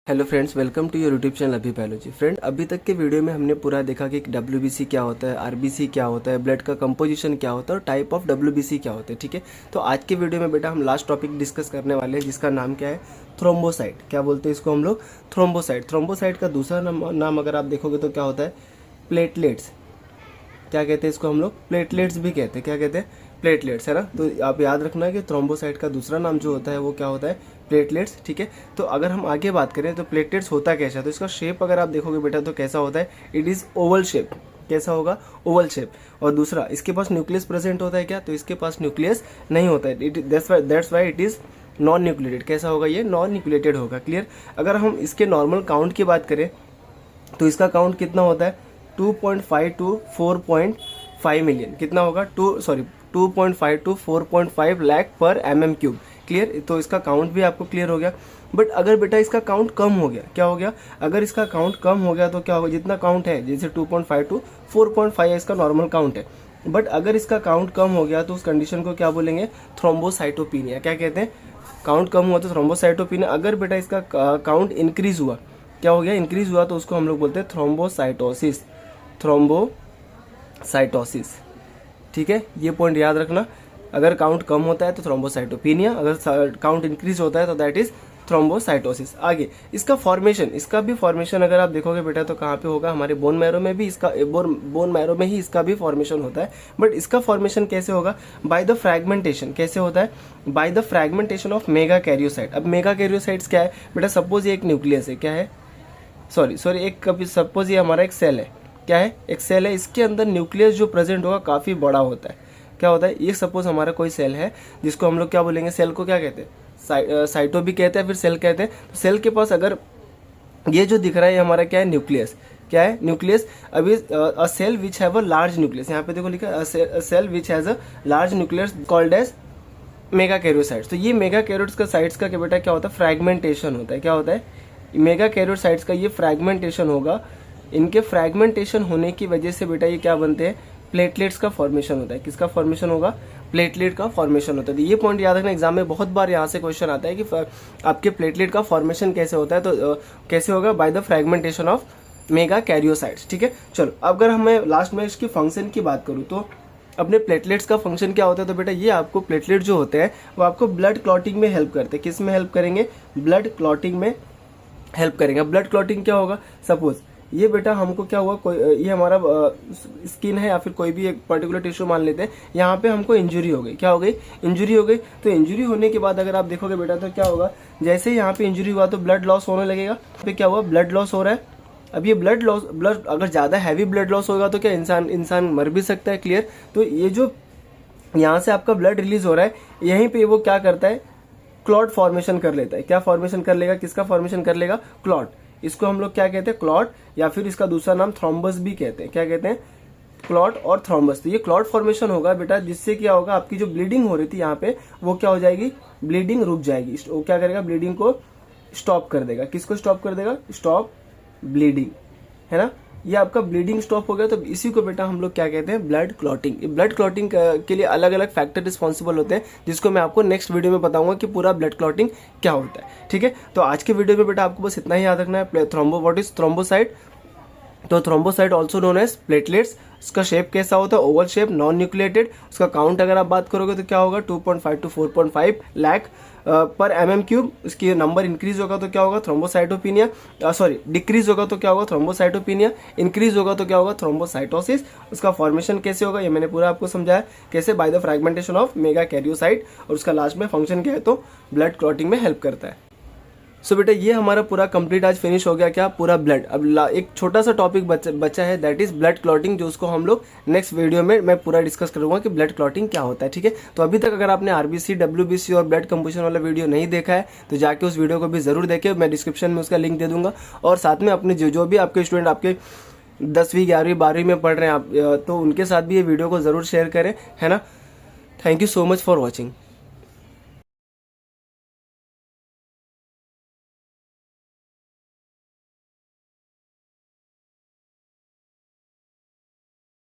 Hello friends, welcome to your YouTube channel अभी biology. Friend, अभी तक के वीडियो में हमने पूरा देखा कि डब्ल्यूबीसी क्या होता है, आरबीसी क्या होता है, ब्लड का कंपोजिशन क्या होता है और टाइप ऑफ डब्ल्यूबीसी क्या होता है। ठीक है, तो आज के वीडियो में बेटा हम लास्ट टॉपिक डिस्कस करने वाले हैं जिसका नाम क्या है, थ्रोम्बोसाइट। क्या बोलते हैं इसको हम लोग? थ्रोम्बोसाइट। थ्रोम्बोसाइट का दूसरा नाम अगर आप देखोगे तो क्या होता है, प्लेटलेट्स। क्या कहते हैं इसको हम लोग? प्लेटलेट्स भी कहते हैं। क्या कहते हैं? प्लेटलेट्स, है ना। तो आप याद रखना कि थ्रोम्बोसाइट का दूसरा नाम जो होता है वो क्या होता है, प्लेटलेट्स। ठीक है, तो अगर हम आगे बात करें तो प्लेटलेट्स होता कैसा है, तो इसका शेप अगर आप देखोगे बेटा तो कैसा होता है, इट इज ओवल शेप। कैसा होगा? Oval shape. और दूसरा, इसके पास न्यूक्लियस प्रेजेंट होता है क्या? तो इसके पास न्यूक्लियस नहीं होता है। That's why it is non nucleated. कैसा होगा? ये नॉन न्यूक्लिएटेड होगा। क्लियर। अगर हम इसके नॉर्मल काउंट की बात करें तो इसका काउंट कितना होता है, 2.5 टू 4.5 मिलियन। कितना होगा? 2.5 टू 4.5 लाख पर mm3। क्लियर। तो इसका काउंट भी आपको क्लियर हो गया। बट अगर बेटा इसका काउंट कम हो गया, क्या हो गया? अगर इसका काउंट कम हो गया तो क्या होगा? जितना काउंट है, जैसे 2.5 टू 4.5 इसका नॉर्मल काउंट है, बट अगर इसका काउंट कम हो गया तो उस कंडीशन को क्या बोलेंगे? थ्रोम्बोसाइटोपिनिया। क्या कहते हैं? काउंट कम हुआ तो थ्रोम्बोसाइटोपिनिया। अगर बेटा इसका काउंट इंक्रीज हुआ, क्या हो गया? इंक्रीज हुआ, तो उसको हम लोग बोलते हैं थ्रोम्बोसाइटोसिस। थ्रोम्बोसाइटोसिस। ठीक है, ये पॉइंट याद रखना। अगर काउंट कम होता है तो थ्रोम्बोसाइटोपिनिया, अगर काउंट इंक्रीज होता है तो दैट इज थ्रोम्बोसाइटोसिस। आगे इसका फॉर्मेशन, इसका भी फॉर्मेशन अगर आप देखोगे बेटा तो कहाँ पे होगा? हमारे बोन मैरो में भी इसका, बोन मैरो में ही इसका भी फॉर्मेशन होता है। बट इसका फॉर्मेशन कैसे होगा? By the fragmentation. कैसे होता है? By the fragmentation of mega karyocyte. अब मेगा कैरियोसाइट्स क्या है बेटा? सपोज ये एक न्यूक्लियस है। क्या है? सॉरी एक कभी सपोज ये हमारा एक सेल है। क्या है? एक सेल है। इसके अंदर न्यूक्लियस जो प्रेजेंट होगा काफी बड़ा होता है। क्या होता है? ये सपोज हमारा कोई सेल है जिसको हम लोग क्या बोलेंगे? सेल को क्या कहते हैं? साइटो भी कहते हैं, फिर सेल कहते हैं। तो सेल के पास अगर ये जो दिख रहा है हमारा क्या है? न्यूक्लियस। क्या है? न्यूक्लियस। अभी a cell which have a large nucleus, यहाँ पे देखो लिखा है cell which has a large nucleus called as megakaryocytes. तो ये मेगा कैरियोसाइट्स का साइट्स का क्या बेटा क्या होता है? फ्रैगमेंटेशन होता है। क्या होता है? मेगा कैरियोसाइट्स का ये फ्रैगमेंटेशन होगा। इनके फ्रैगमेंटेशन होने की वजह से बेटा ये क्या बनते हैं? प्लेटलेट्स का फॉर्मेशन होता है। किसका फॉर्मेशन होगा? प्लेटलेट का फॉर्मेशन होता है। तो ये पॉइंट याद रखना, एग्जाम में बहुत बार यहाँ से क्वेश्चन आता है कि आपके प्लेटलेट का फॉर्मेशन कैसे होता है। तो कैसे होगा? By the fragmentation of mega karyocytes. ठीक है, चलो अगर हमें लास्ट में इसकी फंक्शन की बात करूँ तो अपने प्लेटलेट्स का फंक्शन क्या होता है? तो बेटा ये आपको प्लेटलेट जो होते हैं वो आपको ब्लड क्लॉटिंग में हेल्प करते हैं। किस में हेल्प करेंगे? ब्लड क्लॉटिंग में हेल्प करेंगे। ब्लड क्लॉटिंग क्या होगा? सपोज ये बेटा हमको क्या हुआ, कोई ये हमारा स्किन है या फिर कोई भी एक पर्टिकुलर टिश्यू मान लेते हैं, यहाँ पे हमको इंजरी हो गई। क्या हो गई? इंजरी हो गई। तो इंजरी होने के बाद अगर आप देखोगे बेटा तो क्या होगा? जैसे ही यहाँ पे इंजरी हुआ तो ब्लड लॉस होने लगेगा। यहाँ पे क्या हुआ? ब्लड लॉस हो रहा है। अब ये ब्लड अगर ज्यादा हैवी ब्लड लॉस होगा तो क्या इंसान मर भी सकता है। क्लियर। तो ये जो यहाँ से आपका ब्लड रिलीज हो रहा है, यहीं पे वो क्या करता है? क्लॉट फॉर्मेशन कर लेता है। क्या फॉर्मेशन कर लेगा? किसका फॉर्मेशन कर लेगा? क्लॉट। इसको हम लोग क्या कहते हैं? क्लॉट, या फिर इसका दूसरा नाम थ्रोम्बस भी कहते हैं। क्या कहते हैं? क्लॉट और थ्रोम्बस। तो ये क्लॉट फॉर्मेशन होगा बेटा, जिससे क्या होगा? आपकी जो ब्लीडिंग हो रही थी यहाँ पे वो क्या हो जाएगी? ब्लीडिंग रुक जाएगी। वो क्या करेगा? ब्लीडिंग को स्टॉप कर देगा। किसको स्टॉप कर देगा? स्टॉप ब्लीडिंग, है ना। ये आपका ब्लीडिंग स्टॉप हो गया। तो इसी को बेटा हम लोग क्या कहते हैं? Blood clotting. ब्लड क्लॉटिंग के लिए अलग अलग फैक्टर रिस्पॉन्सिबल होते हैं, जिसको मैं आपको नेक्स्ट वीडियो में बताऊंगा कि पूरा ब्लड क्लॉटिंग क्या होता है। ठीक है, तो आज के वीडियो में बेटा आपको बस इतना ही याद रखना है। What is thrombocyte? तो thrombocyte also known as platelets. उसका शेप कैसा होता है? Oval shape, non nucleated. उसका काउंट अगर आप बात करोगे तो क्या होगा? 2.5 टू 4.5 लाख पर mm3। इसकी नंबर इंक्रीज होगा तो क्या होगा? थ्रोम्बोसाइटोपिनिया। डिक्रीज होगा तो क्या होगा? थ्रोम्बोसाइटोपिनिया। इंक्रीज होगा तो क्या होगा? थ्रोम्बोसाइटोसिस। उसका फॉर्मेशन कैसे होगा ये मैंने पूरा आपको समझाया। कैसे? By the fragmentation of mega karyocyte. और उसका लास्ट में फंक्शन क्या है? तो ब्लड क्लॉटिंग में हेल्प करता है। सो बेटा ये हमारा पूरा कंप्लीट आज फिनिश हो गया। क्या? पूरा ब्लड। अब एक छोटा सा टॉपिक बचा है, दैट इज ब्लड क्लॉटिंग, जो उसको हम लोग नेक्स्ट वीडियो में मैं पूरा डिस्कस करूंगा कि ब्लड क्लॉटिंग क्या होता है। ठीक है, तो अभी तक अगर आपने आरबीसी, डब्ल्यूबीसी और ब्लड कंपोजिशन वाला वीडियो नहीं देखा है तो जाके उस वीडियो को भी जरूर देखें। मैं डिस्क्रिप्शन में उसका लिंक दे दूंगा। और साथ में अपने जो भी आपके स्टूडेंट आपके 10वीं 11वीं 12वीं में पढ़ रहे हैं आप, तो उनके साथ भी ये वीडियो को जरूर शेयर करें, है ना। Thank you so much for watching.